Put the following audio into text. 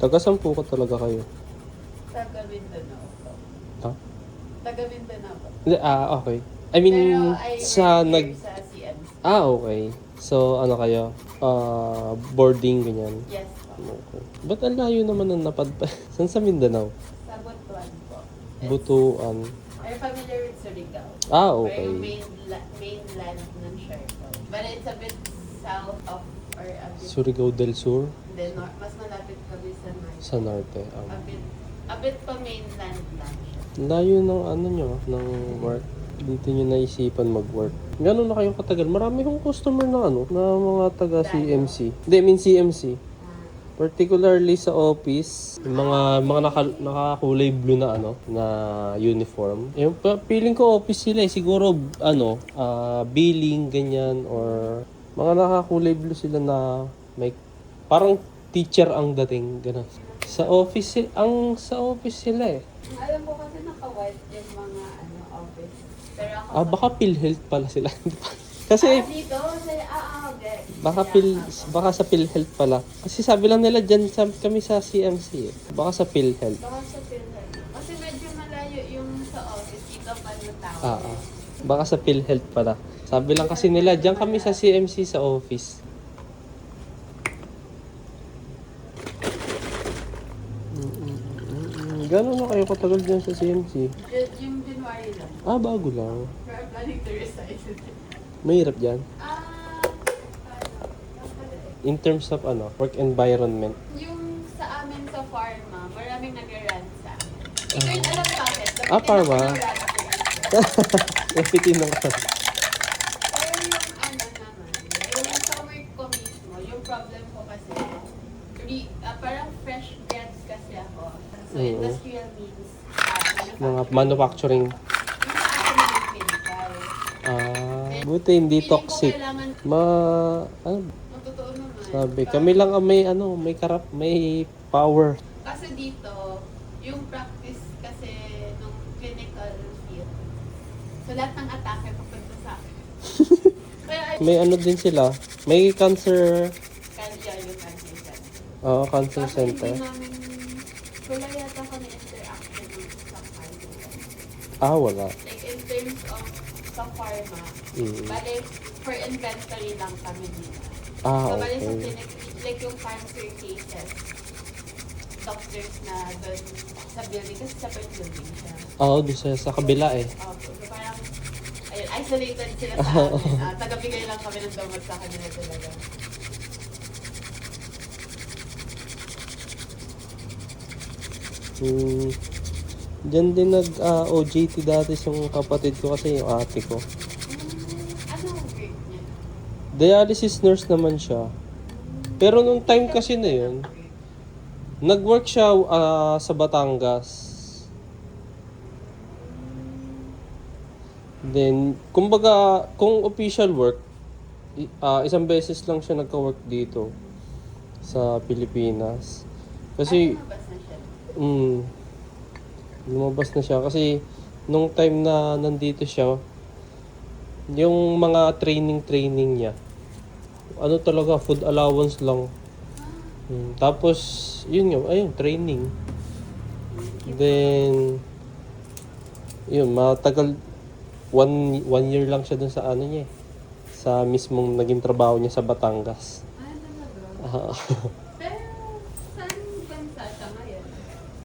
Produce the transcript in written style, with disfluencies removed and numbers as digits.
Taga-sampu ko talaga kayo. Taga Mindanao po. Ha? Taga Mindanao po. Hindi, okay. I mean, Pero I sa work nag... here sa CMC. Okay. So, ano kayo? Boarding, ganyan. Yes po. Okay. Ba't ang layo naman ng napadpa? Saan sa Mindanao? Sa Butuan po. Butuan. Are you familiar with Surigao? Okay. Or yung mainland ng Siargao. But it's a bit south of, or a bit, Surigao del Sur, then north, mas malapit kami sa north. sa norte. A bit pa mainland lang siya. Layo ng ano nyo, ng work. Dito nyo naisipan mag-work. Gano'n na kayong katagal? Marami kong customer na ano, na mga taga CMC. Hindi, I mean CMC. Particularly sa office, yung mga nakakulay blue na ano, na uniform. Yung feeling ko office sila eh. Siguro billing ganyan or mga nakakulay blue sila na may parang teacher ang dating gano'n. Sa office sa office sila eh. Alam ko kasi naka-white yung mga office. Pero ako Baka PhilHealth pala sila. Kasi dito, okay. baka sa PhilHealth pala. Kasi sabi lang nila dyan kami sa CMC eh. Baka sa PhilHealth. Baka sa PhilHealth. Kasi medyo malayo yung sa office. Dito pa yung tao. Baka sa PhilHealth pala. Sabi lang kasi nila dyan kami sa CMC sa office. Gano'n na kayo katagal dyan sa CMC? Yung January lang. Bago lang. We're planning to resign. Mahirap dyan. Paano? In terms of work environment. Yung sa amin sa pharma, maraming nag-run sa amin. Ito yung alam bakit. Pharma? Napitin lang ka. Pero yung naman, yung sa work ko mismo, yung problem ko kasi, parang fresh grads kasi ako. So, industrial means Mga manufacturing. Yung sa akin yung clinical. Buti hindi Feeling ko toxic. kailangan, totoo naman. Sabi, kami lang ang may power. Kasi dito, yung practice kasi nung clinical field, so lahat ng atake papunta sa akin. Kaya May din sila. May cancer, kaya yung cancer center. cancer Kasi center. hindi namin, wala yata kami interaction sa pharma. Wala. Like in terms of sa pharma, bale for inventory lang kami dito. So bale sa Okay. clinic, like yung cancer cases, doctors na doon sa building, kasi separate building siya. Doon sa kabila eh. So parang, ayun, isolated sila sa amin. Tagabigay lang kami ng gamot sa kanila talaga. Diyan din OJT dati yung kapatid ko kasi yung ate ko. Ano ang work niya? Dialysis nurse naman siya. Pero nung time kasi na yun, nag-work siya sa Batangas. Then, kumbaga, kung official work, isang beses lang siya nagka-work dito sa Pilipinas. Kasi, Lumabas na siya. lumabas na siya. Kasi, nung time na nandito siya, yung mga training niya, talaga, food allowance lang. Tapos, yun nga, ayun, training. Then, yun, matagal, one year lang siya dun sa niya eh. Sa mismong naging trabaho niya sa Batangas. Talaga?